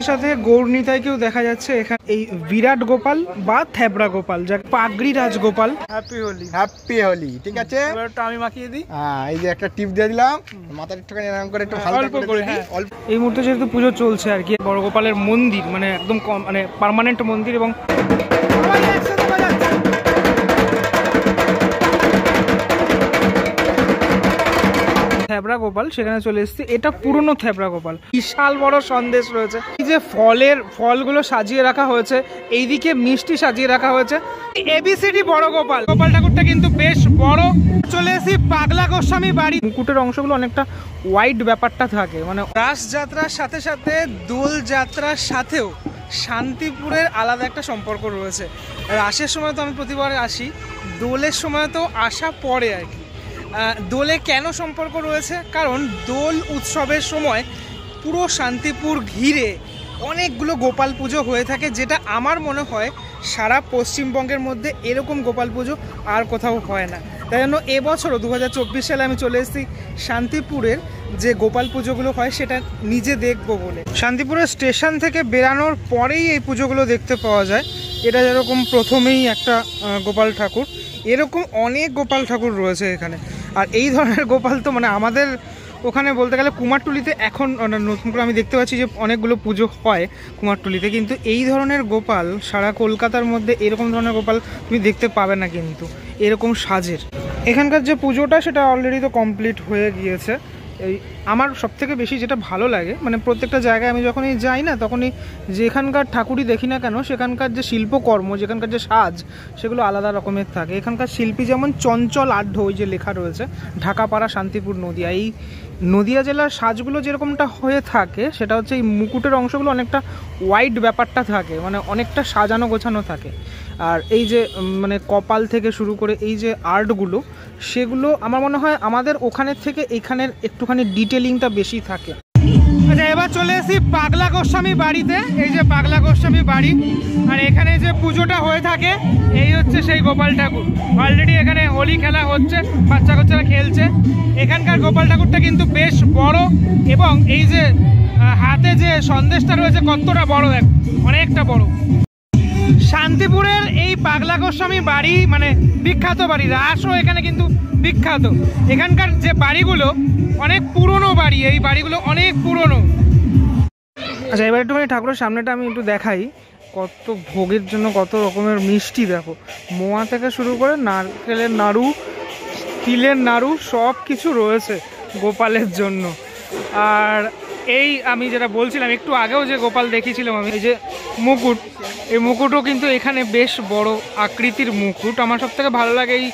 সাথে গৌরনীতাইকেও দেখা যাচ্ছে এখানে। এই বিরাট গোপাল বা থ্যাবড়া গোপাল, যাকে পাগড়ি রাজগোপাল। হ্যাপি হোলি। হ্যাপি হোলি। ঠিক আছে, আমি মাখিয়ে দিই। এই যে একটা টিপ দিয়ে দিলাম, মাথাটা একটুখানি এরকম করে একটু হালকা করে দিই। এই মুহূর্তে যেহেতু পুজো চলছে আর কি, বড় গোপালের মন্দির মানে একদম মানে পার্মানেন্ট মন্দির, এবং থ্যাবড়া গোপাল সেখানে চলে এসেছি। এটা পুরনো থ্যাবড়া গোপাল, বিশাল বড় সন্দেশ রয়েছে। এই যে ফলগুলো সাজিয়ে রাখা হয়েছে, এইদিকে মিষ্টি সাজিয়ে রাখা হয়েছে। এবিসিডি বড় গোপাল। গোপাল ঠাকুরটা কিন্তু বেশ বড়। চলে এসেছি পাগলা গোস্বামী বাড়ি। মুকুটের অংশগুলো অনেকটা ওয়াইড ব্যাপারটা থাকে, মানে রাস যাত্রার সাথে সাথে দোল যাত্রার সাথেও শান্তিপুরের আলাদা একটা সম্পর্ক রয়েছে। রাসের সময় তো আমি প্রতিবার আসি, দোলের সময় তো আসা পরে আর কি। দোলে কেন সম্পর্ক রয়েছে? কারণ দোল উৎসবের সময় পুরো শান্তিপুর ঘিরে অনেকগুলো গোপাল পুজো হয়ে থাকে, যেটা আমার মনে হয় সারা পশ্চিমবঙ্গের মধ্যে এরকম গোপাল পুজো আর কোথাও হয় না। তাই জন্য এবছরও 2024 সালে আমি চলে এসেছি শান্তিপুরের যে গোপাল পুজোগুলো হয় সেটা নিজে দেখবো বলে। শান্তিপুরের স্টেশন থেকে বেরানোর পরেই এই পুজোগুলো দেখতে পাওয়া যায়। এটা যেরকম প্রথমেই একটা গোপাল ঠাকুর, এরকম অনেক গোপাল ঠাকুর রয়েছে এখানে। আর এই ধরনের গোপাল তো মানে আমাদের ওখানে বলতে গেলে কুমারটুলিতে এখন নতুন করে আমি দেখতে পাচ্ছি যে অনেকগুলো পুজো হয় কুমারটুলিতে, কিন্তু এই ধরনের গোপাল সারা কলকাতার মধ্যে এরকম ধরনের গোপাল তুমি দেখতে পাবে না কিন্তু এরকম সাজের। এখানকার যে পুজোটা সেটা অলরেডি তো কমপ্লিট হয়ে গিয়েছে। এই আমার সবথেকে বেশি যেটা ভালো লাগে, মানে প্রত্যেকটা জায়গায় আমি যখনই যাই না তখনই যেখানকার ঠাকুরই দেখি না কেন সেখানকার যে শিল্পকর্ম, যেখানকার যে সাজ, সেগুলো আলাদা রকমের থাকে। এখানকার শিল্পী যেমন চঞ্চল আঢ্য, ওই যে লেখা রয়েছে ঢাকাপাড়া শান্তিপুর নদিয়া, এই নদিয়া জেলার সাজগুলো যেরকমটা হয়ে থাকে সেটা হচ্ছে এই মুকুটের অংশগুলো অনেকটা ওয়াইড ব্যাপারটা থাকে, মানে অনেকটা সাজানো গোছানো থাকে। আর এই যে মানে কপাল থেকে শুরু করে এই যে আর্টগুলো, সেগুলো আমার মনে হয় আমাদের ওখানের থেকে এইখানের একটুখানি ডিটেলিংটা বেশি থাকে। আচ্ছা, এবার চলে এসেছি পাগলা গোস্বামী বাড়িতে। এই যে পাগলা গোস্বামী বাড়ি, আর এখানে যে পুজোটা হয়ে থাকে এই হচ্ছে সেই গোপাল ঠাকুর। অলরেডি এখানে হোলি খেলা হচ্ছে, বাচ্চা কাচ্চারা খেলছে। এখানকার গোপাল ঠাকুরটা কিন্তু বেশ বড়, এবং এই যে হাতে যে সন্দেশটা রয়েছে কতটা বড়, দেখ অনেকটা বড়। শান্তিপুরের এই পাগলা গোস্বামী বাড়ি মানে বিখ্যাত বাড়ি, রাসও এখানে কিন্তু বিখ্যাত। এখানকার যে বাড়িগুলো অনেক পুরনো বাড়ি, এই বাড়িগুলো অনেক পুরনো। আচ্ছা, এবার একটুখানি ঠাকুরের সামনেটা আমি একটু দেখাই। কত ভোগের জন্য কত রকমের মিষ্টি দেখো, মোয়া থেকে শুরু করে নারকেলের নাড়ু, তিলের নাড়ু, সব কিছু রয়েছে গোপালের জন্য। আর এই আমি যেটা বলছিলাম একটু আগেও যে গোপাল দেখিয়েছিলাম আমি, এই যে মুকুট, এই মুকুটও কিন্তু এখানে বেশ বড় আকৃতির মুকুট। আমার সব থেকে ভালো লাগে এই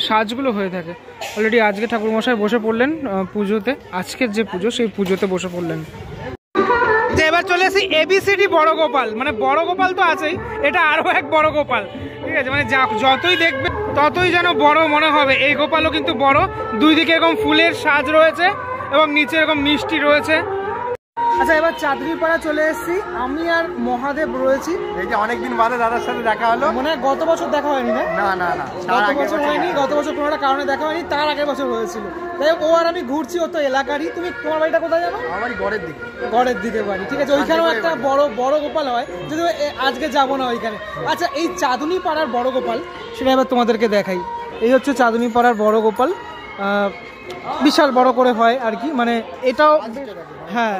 সাজগুলো হয়ে থাকে। অলরেডি আজকে ঠাকুরমশাই বসে পড়লেন পুজোতে, আজকের যে পুজো সেই পুজোতে বসে পড়লেন। এবার চলে আসি এবিসিডি বড় গোপাল, মানে বড় গোপাল তো আছেই, এটা আরও এক বড় গোপাল। ঠিক আছে, মানে যতই দেখবে ততই যেন বড় মনে হবে। এই গোপালও কিন্তু বড়, দুই দিকে এরকম ফুলের সাজ রয়েছে এবং নিচে এরকম মিষ্টি রয়েছে। আচ্ছা, এবার চাঁদনীপাড়া চলে এসেছি, আমি আর মহাদেব রয়েছি। এই যে অনেকদিন বাদে দাদার সাথে দেখা হলো। মানে গত বছর দেখা হয়নি না? না, গত বছর হয়নি, গত বছর কোনো একটা কারণে দেখা হয়নি, তার আগের বছর হয়েছিল। তাই ও আর আমি ঘুরছি, ও তো এলাকারই। তোমার বাড়িটা কোথায় জানো? আমার গড়ের দিকে। গড়ের দিকে বাড়ি, ঠিক আছে। ওইখানেও একটা বড় গোপাল হয়, যদি আজকে যাবো না ওইখানে। আচ্ছা, এই চাঁদনীপাড়ার বড় গোপাল সেটা এবার তোমাদেরকে দেখাই। এই হচ্ছে চাঁদনীপাড়ার বড় গোপাল, বিশাল বড় করে হয় আর কি। মানে এটাও হ্যাঁ,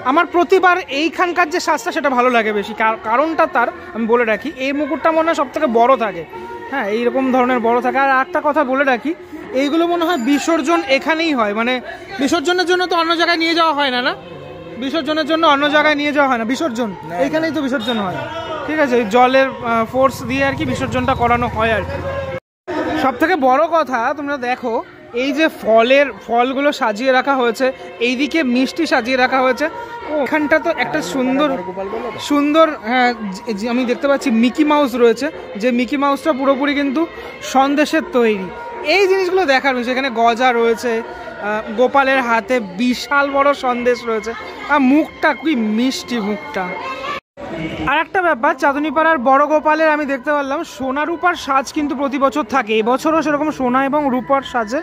আমার প্রতিবার এইখানকার যে সাজটা সেটা ভালো লাগে বেশি। কারণটা তার আমি বলে রাখি, এই মুকুটটা মনে হয় সব থেকে বড় থাকে। হ্যাঁ, এইরকম ধরনের বড় থাকে। আর একটা কথা বলে রাখি, এইগুলো মনে হয় বিসর্জন এখানেই হয়, মানে বিসর্জনের জন্য তো অন্য জায়গায় নিয়ে যাওয়া হয় না। না, বিসর্জনের জন্য অন্য জায়গায় নিয়ে যাওয়া হয় না, বিসর্জন এইখানেই তো বিসর্জন হয়। ঠিক আছে, জলের ফোর্স দিয়ে আর কি বিসর্জনটা করানো হয় আর কি। সব থেকে বড় কথা তোমরা দেখো, এই যে ফলগুলো সাজিয়ে রাখা হয়েছে, এইদিকে মিষ্টি সাজিয়ে রাখা হয়েছে। এখানটা তো একটা সুন্দর হ্যাঁ, আমি দেখতে পাচ্ছি মিকি মাউস রয়েছে, যে মিকি মাউসটা পুরোপুরি কিন্তু সন্দেশের তৈরি। এই জিনিসগুলো দেখার বিষয়। এখানে গজা রয়েছে, গোপালের হাতে বিশাল বড় সন্দেশ রয়েছে, আর মুখটা কি মিষ্টি মুখটা। আর একটা ব্যাপার, চাঁদনীপাড়ার বড় গোপালের আমি দেখতে পারলাম সোনা রূপার সাজ কিন্তু প্রতি বছর থাকে। এবছরও সেরকম সোনা এবং রূপার সাজে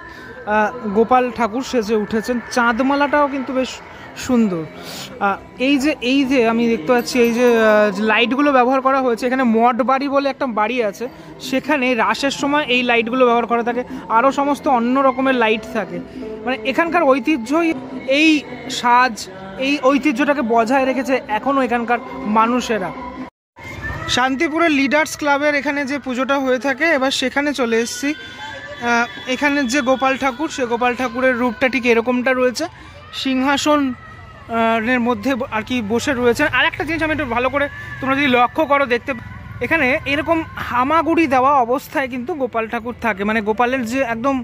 গোপাল ঠাকুর সেজে উঠেছেন। চাঁদমালাটাও কিন্তু বেশ সুন্দর। এই যে আমি দেখতে পাচ্ছি এই যে লাইটগুলো ব্যবহার করা হয়েছে, এখানে মঠ বাড়ি বলে একটা বাড়ি আছে, সেখানে রাসের সময় এই লাইটগুলো ব্যবহার করা থাকে, আরও সমস্ত অন্য রকমের লাইট থাকে। মানে এখানকার ঐতিহ্যই এই সাজ, এই ঐতিহ্যটাকে বজায় রেখেছে এখনও এখানকার মানুষেরা। শান্তিপুরের লিডার্স ক্লাবের এখানে যে পুজোটা হয়ে থাকে, এবার সেখানে চলে এসেছি। এখানে যে গোপাল ঠাকুর, সে গোপাল ঠাকুরের রূপটা ঠিক এরকমটা রয়েছে, সিংহাসন এর মধ্যে আর কি বসে রয়েছেন। আর একটা জিনিস আমি একটু ভালো করে তোমরা যদি লক্ষ্য করো দেখতে, এখানে এরকম হামাগুড়ি দেওয়া অবস্থায় কিন্তু গোপাল ঠাকুর থাকে। মানে গোপালের যে একদম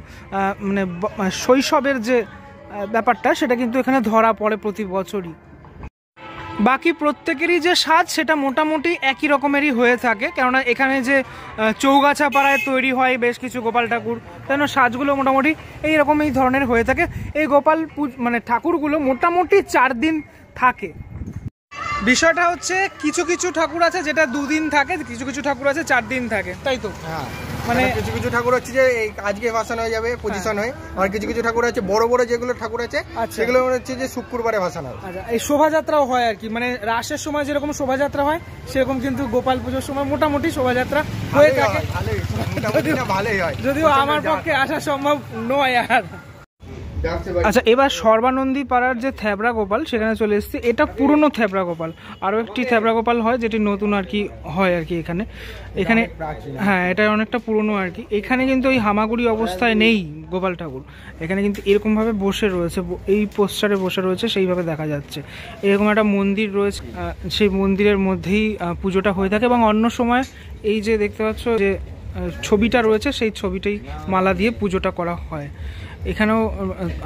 মানে শৈশবের যে ব্যাপারটা, সেটা কিন্তু এখানে ধরা পড়ে প্রতি বছরই। বাকি প্রত্যেকেরই যে সাজ সেটা মোটামুটি একই রকমেরই হয়ে থাকে, কেননা এখানে যে চৌগাছা পাড়ায় তৈরি হয় বেশ কিছু গোপাল ঠাকুর, তেন সাজগুলো মোটামুটি এইরকম এই ধরনের হয়ে থাকে। এই গোপাল মানে ঠাকুরগুলো মোটামুটি 4 দিন থাকে। বিষয়টা হচ্ছে কিছু কিছু ঠাকুর আছে যেটা 2 দিন থাকে, কিছু কিছু ঠাকুর আছে 4 দিন থাকে, তাই তো? হ্যাঁ, মানে কিছু কিছু ঠাকুর হচ্ছে যে এই আজকে ভাসানো হয়ে যাবে, পজিশন হয়। আর কিছু কিছু ঠাকুর আছে বড় বড় যেগুলো ঠাকুর আছে, সেগুলো হচ্ছে যে শুক্রবারে ভাসানো হয়। আচ্ছা, এই শোভাযাত্রাও হয় আর কি, মানে রাসের সময় যেরকম শোভাযাত্রা হয় সেরকম কিন্তু গোপাল পুজোর সময় মোটামুটি শোভাযাত্রা হয়ে থাকে। ভালোই হয়, যদিও আমার পক্ষে আসা সম্ভব নয় আর। আচ্ছা, এবার সর্বানন্দী পাড়ার যে থ্যাবড়া গোপাল, সেখানে চলে এসেছি। এটা পুরনো থ্যাবড়া গোপাল, আরও একটি থ্যাবড়া গোপাল হয় যেটি নতুন আর কি হয় আর কি এখানে। হ্যাঁ, এটা অনেকটা পুরনো আর কি। এখানে কিন্তু এই হামাগুড়ি অবস্থায় নেই গোপাল ঠাকুর, এখানে কিন্তু এরকমভাবে বসে রয়েছে, এই পোস্টারে বসে রয়েছে, সেইভাবে দেখা যাচ্ছে। এরকম একটা মন্দির রয়েছে, সেই মন্দিরের মধ্যেই পুজোটা হয়ে থাকে। এবং অন্য সময় এই যে দেখতে পাচ্ছ যে ছবিটা রয়েছে, সেই ছবিটাই মালা দিয়ে পুজোটা করা হয়। এখানেও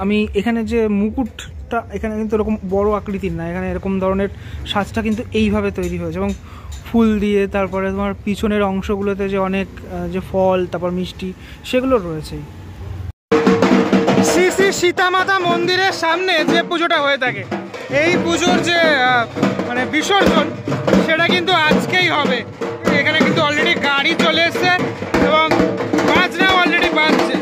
আমি এখানে যে মুকুটটা, এখানে কিন্তু এরকম বড় আকৃতির না, এখানে এরকম ধরনের সাজটা কিন্তু এইভাবে তৈরি হয়েছে, এবং ফুল দিয়ে, তারপরে তোমার পিছনের অংশগুলোতে যে অনেক যে ফল, তারপর মিষ্টি, সেগুলো রয়েছে। শ্রী শ্রী সীতামাতা মন্দিরের সামনে যে পুজোটা হয়ে থাকে, এই পুজোর যে মানে বিসর্জন, সেটা কিন্তু আজকেই হবে। এখানে কিন্তু অলরেডি গাড়ি চলে এসছে এবং বাজনাও অলরেডি বাজছে।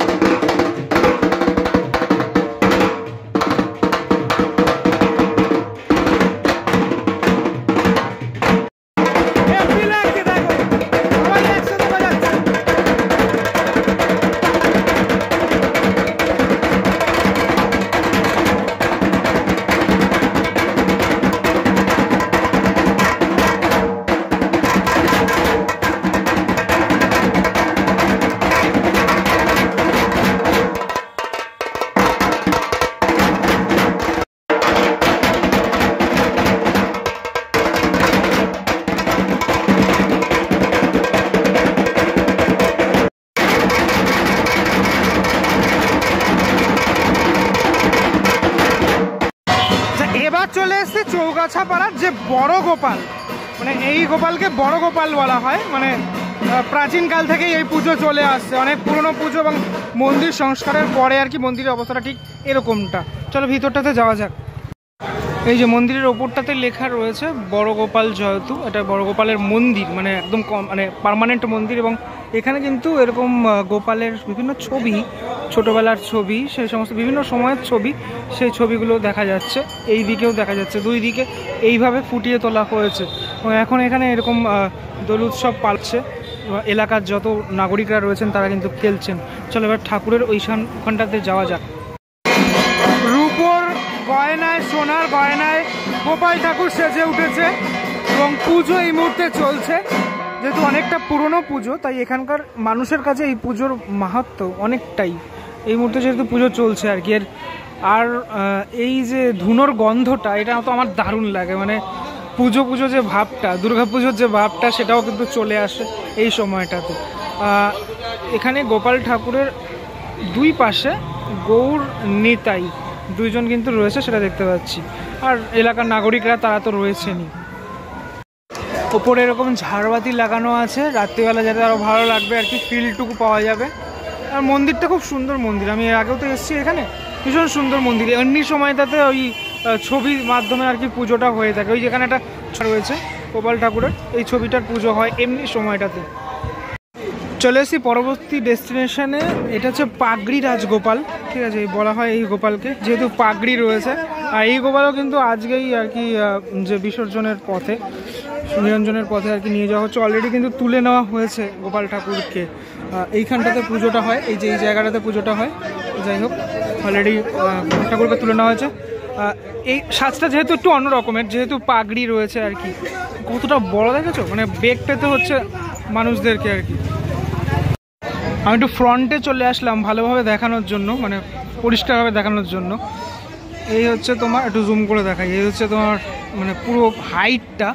চলে এসছে চৌগাছা পাড়ার যে বড় গোপাল, মানে এই গোপালকে বড় গোপাল বলা হয়। মানে প্রাচীনকাল থেকেই এই পুজো চলে আসছে, অনেক পুরনো পুজো, এবং মন্দির সংস্কারের পরে আর কি মন্দিরের অবস্থাটা ঠিক এরকমটা। চলো ভিতরটাতে যাওয়া যাক। এই যে মন্দিরের ওপরটাতে লেখা রয়েছে বড় গোপাল জয়তু, এটা বড় গোপালের মন্দির, মানে একদম মানে পার্মানেন্ট মন্দির। এবং এখানে কিন্তু এরকম গোপালের বিভিন্ন ছবি, ছোটবেলার ছবি, সেই সমস্ত বিভিন্ন সময়ের ছবি, সেই ছবিগুলো দেখা যাচ্ছে। এই দিকেও দেখা যাচ্ছে, 2 দিকে এইভাবে ফুটিয়ে তোলা হয়েছে। এবং এখন এখানে এরকম দোল উৎসব পালছে, এলাকার যত নাগরিকরা রয়েছেন তারা কিন্তু খেলছেন। চলো এবার ঠাকুরের ওইখানটাতে যাওয়া যাক। রূপোর গয়নায়, সোনার গয়নায় গোপাল ঠাকুর সেজে উঠেছে এবং পুজো এই মুহূর্তে চলছে। যেহেতু অনেকটা পুরনো পুজো, তাই এখানকার মানুষের কাছে এই পুজোর মাহাত্ম্য অনেকটাই। এই মুহূর্তে যেহেতু পুজো চলছে আর কি, আর এই যে ধুনোর গন্ধটা, এটা তো আমার দারুণ লাগে। মানে পুজো যে ভাবটা, দুর্গাপুজোর যে ভাবটা, সেটাও কিন্তু চলে আসে এই সময়টাতে। এখানে গোপাল ঠাকুরের 2 পাশে গৌর নিতাই 2 জন কিন্তু রয়েছে, সেটা দেখতে পাচ্ছি। আর এলাকার নাগরিকরা তারা তো রয়েছেনই। ওপরে এরকম ঝাড়বাতি লাগানো আছে, রাত্রিবেলা যাতে আরও ভালো লাগবে আর কি, ফিলটুকু পাওয়া যাবে। আর মন্দিরটা খুব সুন্দর মন্দির, আমি এর আগেও তো এসেছি এখানে, ভীষণ সুন্দর মন্দির। এমনি সময়টাতে ওই ছবির মাধ্যমে আর কি পুজোটা হয়ে থাকে। ওই যেখানে একটা রয়েছে গোপাল ঠাকুরের, এই ছবিটার পুজো হয় এমনি সময়টাতে। চলে এসেছি পরবর্তী ডেস্টিনেশনে, এটা হচ্ছে পাগড়ি রাজগোপাল। ঠিক আছে, বলা হয় এই গোপালকে, যেহেতু পাগড়ি রয়েছে। আর এই গোপালও কিন্তু আজকেই আর কি যে বিসর্জনের পথে, নিরঞ্জনের পথে আর কি নিয়ে যাওয়া হচ্ছে। অলরেডি কিন্তু তুলে নেওয়া হয়েছে গোপাল ঠাকুরকে। এইখানটাতে পুজোটা হয়, এই যে এই জায়গাটাতে পুজোটা হয়। যাই হোক, অলরেডি ঠাকুরকে তুলে নেওয়া হয়েছে। এই সাজটা যেহেতু একটু অন্য রকমের, যেহেতু পাগড়ি রয়েছে আর কি, কতটা বড় দেখেছো, মানে বেগ পেতে হচ্ছে মানুষদেরকে আর কি। আমি একটু ফ্রন্টে চলে আসলাম ভালোভাবে দেখানোর জন্য, মানে পরিষ্কারভাবে দেখানোর জন্য। এই হচ্ছে তোমার, একটু জুম করে দেখাই, এই হচ্ছে তোমার মানে পুরো হাইটটা।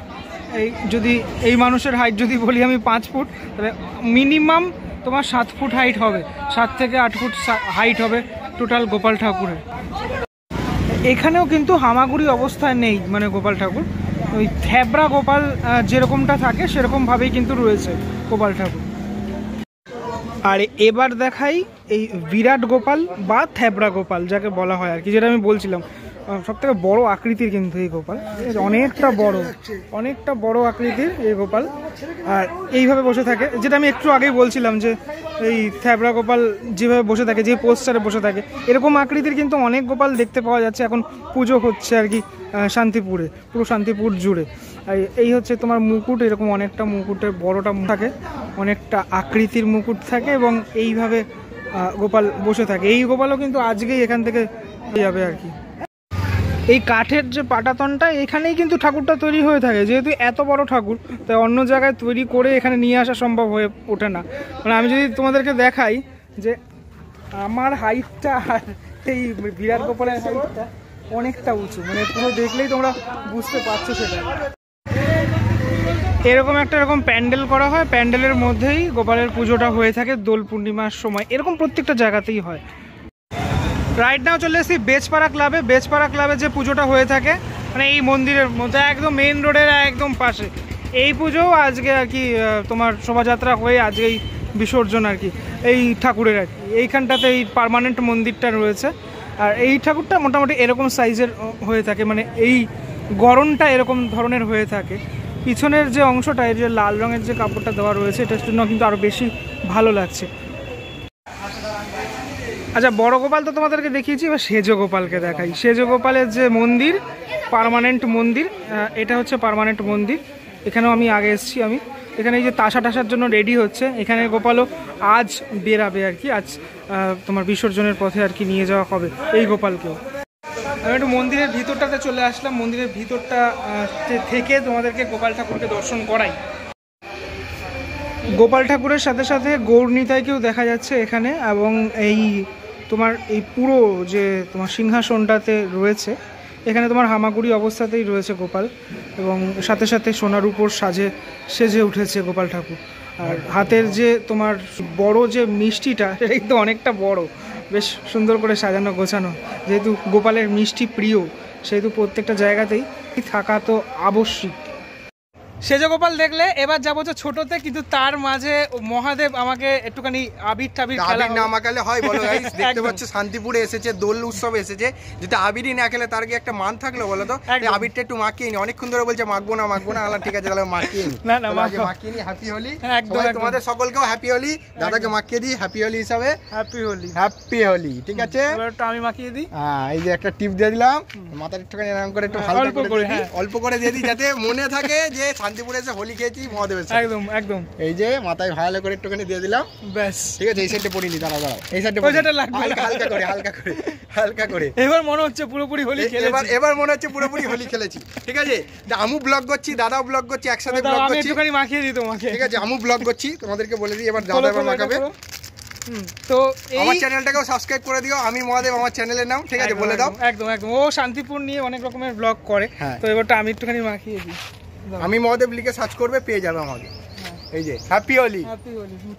এই যদি এই মানুষের হাইট যদি বলি আমি 5 ফুট, তাহলে মিনিমাম তোমার 7 ফুট হাইট হবে, 7 থেকে 8 ফুট হাইট হবে টোটাল গোপাল ঠাকুরের। এখানেও কিন্তু হামাগুড়ি অবস্থায় নেই মানে গোপাল ঠাকুর, ওই থ্যাবড়া গোপাল যেরকমটা থাকে সেরকমভাবেই কিন্তু রয়েছে গোপাল ঠাকুর। আর এবার দেখাই এই বিরাট গোপাল বা থ্যাবড়া গোপাল যাকে বলা হয় আর কি, যেটা আমি বলছিলাম। সবথেকে বড় আকৃতির কিন্তু এই গোপাল, অনেকটা বড় আকৃতির এই গোপাল। আর এইভাবে বসে থাকে, যেটা আমি একটু আগেই বলছিলাম যে এই থ্যাবড়া গোপাল যেভাবে বসে থাকে, যে পোস্টারে বসে থাকে, এরকম আকৃতির কিন্তু অনেক গোপাল দেখতে পাওয়া যাচ্ছে। এখন পুজো হচ্ছে আর কি শান্তিপুরে, পুরো শান্তিপুর জুড়ে। আর এই হচ্ছে তোমার মুকুট, এরকম অনেকটা মুকুটের বড়টা থাকে, অনেকটা আকৃতির মুকুট থাকে, এবং এইভাবে গোপাল বসে থাকে। এই গোপালও কিন্তু আজকেই এখান থেকে যাবে আর কি। এই কাঠের যে পাটাতনটা, এখানেই কিন্তু ঠাকুরটা তৈরি হয়ে থাকে। যেহেতু এত বড় ঠাকুর, তাই অন্য জায়গায় তৈরি করে এখানে নিয়ে আসা সম্ভব হয়ে ওঠে না। মানে আমি যদি তোমাদেরকে দেখাই যে আমার হাইটটা আর এই বিরাট গোপালের হাইটটা অনেকটা উঁচু, মানে পুরো দেখলেই তোমরা বুঝতে পারছো সেটা। এরকম প্যান্ডেল করা হয়, প্যান্ডেলের মধ্যেই গোপালের পুজোটা হয়ে থাকে দোল পূর্ণিমার সময়। এরকম প্রত্যেকটা জায়গাতেই হয়। রাইট নাও চলে এসেছি বেজপাড়া ক্লাবে। বেজপাড়া ক্লাবে যে পুজোটা হয়ে থাকে মানে এই মন্দিরের মধ্যে, একদম মেন রোডের একদম পাশে। এই পুজোও আজকে আর কি তোমার শোভাযাত্রা হয়ে আজকেই বিসর্জন আর কি এই ঠাকুরের আর কি। এইখানটাতে এই পার্মানেন্ট মন্দিরটা রয়েছে। আর এই ঠাকুরটা মোটামুটি এরকম সাইজের হয়ে থাকে, মানে এই গড়নটা এরকম ধরনের হয়ে থাকে। পিছনের যে অংশটা, এর যে লাল রঙের যে কাপড়টা দেওয়া রয়েছে, এটার জন্য কিন্তু আরও বেশি ভালো লাগছে। আচ্ছা, বড় গোপাল তো তোমাদেরকে দেখিয়েছি, এবার সেজ গোপালকে দেখাই। সেজ গোপালের যে মন্দির, পার্মানেন্ট মন্দির, এটা হচ্ছে পার্মানেন্ট মন্দির। এখানেও আমি আগে এসেছি। আমি এখানে এই যে তাসার জন্য রেডি হচ্ছে। এখানে গোপালও আজ বেরাবে আর কি, আজ তোমার বিসর্জনের পথে আর কি নিয়ে যাওয়া হবে এই গোপালকেও। আমি একটু মন্দিরের ভিতরটাতে চলে আসলাম। মন্দিরের ভিতরটা থেকে তোমাদেরকে গোপাল ঠাকুরকে দর্শন করাই। গোপাল ঠাকুরের সাথে সাথে গৌর নিতাইকেও দেখা যাচ্ছে এখানে, এবং এই তোমার এই পুরো যে তোমার সিংহাসনটাতে রয়েছে, এখানে তোমার হামাগুড়ি অবস্থাতেই রয়েছে গোপাল, এবং সাথে সাথে সোনার উপর সেজে উঠেছে গোপাল ঠাকুর। আর হাতের যে তোমার বড় যে মিষ্টিটা, সেটা কিন্তু অনেকটা বড়, বেশ সুন্দর করে সাজানো গোছানো। যেহেতু গোপালের মিষ্টি প্রিয়, সেহেতু প্রত্যেকটা জায়গাতেই থাকা তো আবশ্যিক। সেজ গোপাল দেখলে এবার যাবো যে ছোটতে, কিন্তু তার মাঝে মহাদেব আমাকে একটুখানি আবির টাবির খেলা না মাখালে হয় বলো গাইস? দেখতে পাচ্ছ শান্তিপুরে এসেছে, দোল উৎসব এসেছে, যদি আবিরই না খেলে তার কি একটা মান থাকলো বলো তো? আবিরটা একটু মাখিয়ে নি, অনেকক্ষণ ধরে বলছে মাখবো না। আল্লাহ ঠিক আছে, তাহলে মাখিয়ে নি। না মাখিয়ে নি। হ্যাপি হোলি তোমাদের সকলকেও, হ্যাপি হোলি। দাদাকে মাখিয়ে দিই হ্যাপি হোলি হিসাবে। হ্যাপি হোলি ঠিক আছে, আমি মাখিয়ে দিই। হ্যাঁ, এই যে একটা টিপ দিয়ে দিলাম, মাথার একটুখানি এরকম করে একটু হালকা করে অল্প করে দিয়ে দিই, যাতে মনে থাকে যে শান্তিপুরে এসে হোলি খেয়েছি মহাদেবের সাথে। একদম এই যে মাথায় ভালো করে একটুখানি দিয়ে দিলাম, ব্যাস ঠিক আছে। এই সাইডে পড়িনি, দাঁড়াও এই সাইডে হালকা করে। এবার মনে হচ্ছে পুরোপুরি হোলি খেলেছি। এবার মনে হচ্ছে পুরোপুরি হোলি খেলেছি ঠিক আছে। আমু ব্লগ করছি, দাদাও ব্লগ করছি, একসাথে ব্লগ করছি। একটুখানি মাখিয়ে দিই তোমাকে ঠিক আছে। আমু ব্লগ করছি, তোমাদেরকে বলে দিই এবার দাদা এবার মাখাবে। তো আমার চ্যানেলটাকেও সাবস্ক্রাইব করে দিও। আমি মহাদেব আমার চ্যানেলের নাম, ঠিক আছে বলে দাও। একদম ও শান্তিপুর নিয়ে অনেক রকমের ব্লগ করে, তো এবারটা আমি একটুখানি মাখিয়ে দিই। আমি মহাদেব লিখে সার্চ করবে, পেয়ে যাবে আমাকে। এই যে হ্যাপি হোলি।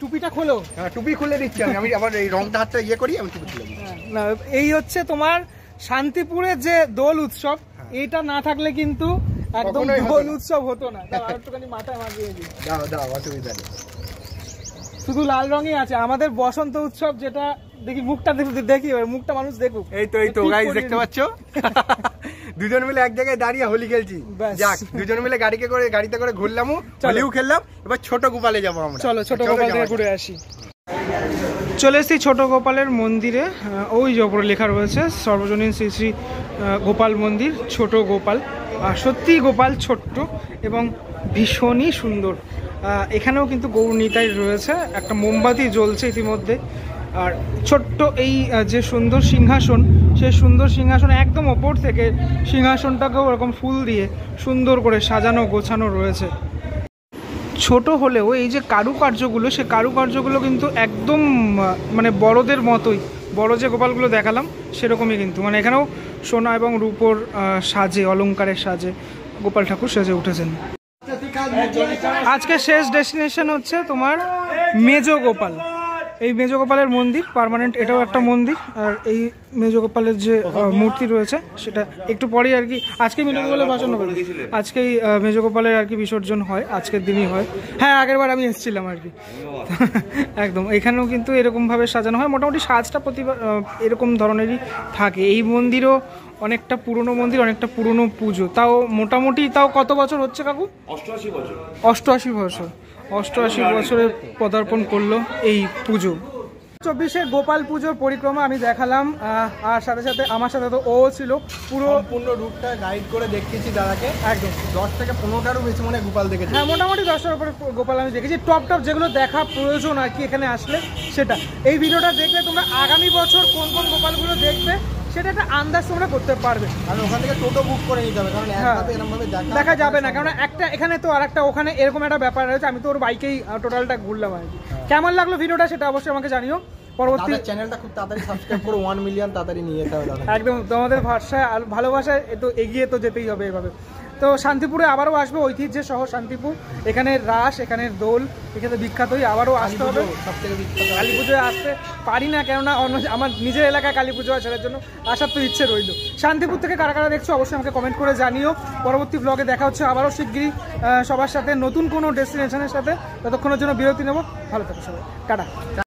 টুপিটা খোলো। হ্যাঁ, টুপি খুলে দিচ্ছি আমি। আবার এই রংটা হাতটা ইয়ে করি, আমি টুপি খুলে দিই। না, এই হচ্ছে তোমার শান্তিপুরের যে দোল উৎসব, এটা না থাকলে কিন্তু একদম দোল উৎসব হতো না। একটুখানি মাথায় মাখিয়ে দিই। দাও অসুবিধা নেই, শুধু লাল রঙই আছে। আমাদের বসন্ত উৎসব, যেটা দেখি মুখটা দেখি, মুখটা মানুষ দেখুক। এই তো গাইস দেখতে পাচ্ছ, দুজন মিলে এক জায়গায় দাঁড়িয়ে হোলি খেলছি। যাক, দুজন মিলে গাড়িতে করে ঘুরলাম, হোলিও খেললাম। এবার ছোট গোপালে যাবো আমরা। চলো ছোট গোপাল থেকে ঘুরে আসি। চলে এসেছি ছোট গোপালের মন্দিরে। ওই যে ওপরে লেখা রয়েছে সর্বজনীন শ্রী শ্রী গোপাল মন্দির ছোট গোপাল। সত্যি গোপাল ছোট্ট এবং ভীষণই সুন্দর। এখানেও কিন্তু গৌর নিতাই রয়েছে, একটা মোমবাতি জ্বলছে ইতিমধ্যে। আর ছোট্ট এই যে সুন্দর সিংহাসন, সেই সুন্দর সিংহাসন একদম ওপর থেকে সিংহাসনটাকেও এরকম ফুল দিয়ে সুন্দর করে সাজানো গোছানো রয়েছে। ছোট হলেও এই যে কারুকার্যগুলো, সে কারুকার্যগুলো কিন্তু একদম মানে বড়দের মতোই, বড় যে গোপালগুলো দেখালাম সেরকমই কিন্তু, মানে এখানেও সোনা এবং রূপোর সাজে, অলংকারের সাজে গোপাল ঠাকুর সেজে উঠেছেন। আজকে শেষ ডেস্টিনেশন হচ্ছে তোমার মেজো গোপাল। এই মেজো গোপালের মন্দির পার্মানেন্ট, এটাও একটা মন্দির। আর এই মেজো গোপালের যে মূর্তি রয়েছে সেটা একটু পরেই আর কি, আজকে মেজো গোপালের ভাষণ হবে, আজকেই মেজো গোপালের আর কি বিসর্জন হয়, আজকের দিনই হয়। হ্যাঁ, আগেরবার আমি এসেছিলাম আর কি। একদম এখানেও কিন্তু এরকমভাবে সাজানো হয়, মোটামুটি সাজটা প্রতিবার এরকম ধরনেরই থাকে। এই মন্দিরও অনেকটা পুরনো মন্দির, অনেকটা পুরনো পুজো। তাও মোটামুটি তাও কত বছর হচ্ছে কাকু? 88 বছর। 88 বছর, 88 বছরে পদার্পণ করলো এই পুজো। 24-এর গোপাল পুজোর পরিক্রমা আমি দেখালাম, আর সাথে সাথে আমার সাথে তো ও ছিল, পুরো সম্পূর্ণ রুটটা গাইড করে দেখিয়েছি দাদাকে। একদম 10 থেকে 15টারও বেশি মনে গোপাল দেখেছি। হ্যাঁ, মোটামুটি 10টার উপরে গোপাল আমি দেখেছি। টপ যেগুলো দেখা প্রয়োজন আর কি এখানে আসলে, সেটা এই ভিডিওটা দেখলে তোমরা আগামী বছর কোন কোন গোপালগুলো দেখবে সেটা একটা আন্দাজ তোমরা করতে পারবে। আর ওখান থেকে টোটো বুক করে নিতে হবে, কারণ একসাথে এরকমভাবে দেখা যাবে না, কারণ একটা এখানে তো আর একটা ওখানে, এরকম একটা ব্যাপার রয়েছে। আমি তো ওর বাইকেই টোটালটা ঘুরলাম আর কি। কেমন লাগলো ভিডিওটা সেটা অবশ্যই আমাকে জানিও। পরবর্তী চ্যানেলটা খুব তাড়াতাড়ি সাবস্ক্রাইব করে 1 মিলিয়ন তাড়াতাড়ি নিয়ে যেতে হবে। একদম তোমাদের ভাষায় আর ভালোবাসায় একটু এগিয়ে তো যেতেই হবে এভাবে। তো শান্তিপুরে আবারও আসবে, ঐতিহ্যের শহর শান্তিপুর। এখানে রাস, এখানের দোল, এখানে বিখ্যাতই। আবারও আসতে হবে, সবথেকে বিখ্যাত। কালী পুজোয় আসতে পারি না, কেননা অন্য আমার নিজের এলাকায় কালী পুজো আছে, সেটার জন্য আসার তো ইচ্ছে রইল। শান্তিপুর থেকে কারা কারা দেখছো অবশ্যই আমাকে কমেন্ট করে জানিও। পরবর্তী ব্লগে দেখা হচ্ছে আবারও শিগগিরই সবার সাথে, নতুন কোনো ডেস্টিনেশনের সাথে। ততক্ষণের জন্য বিরতি নেব। ভালো থাকো সবাই, টাটা।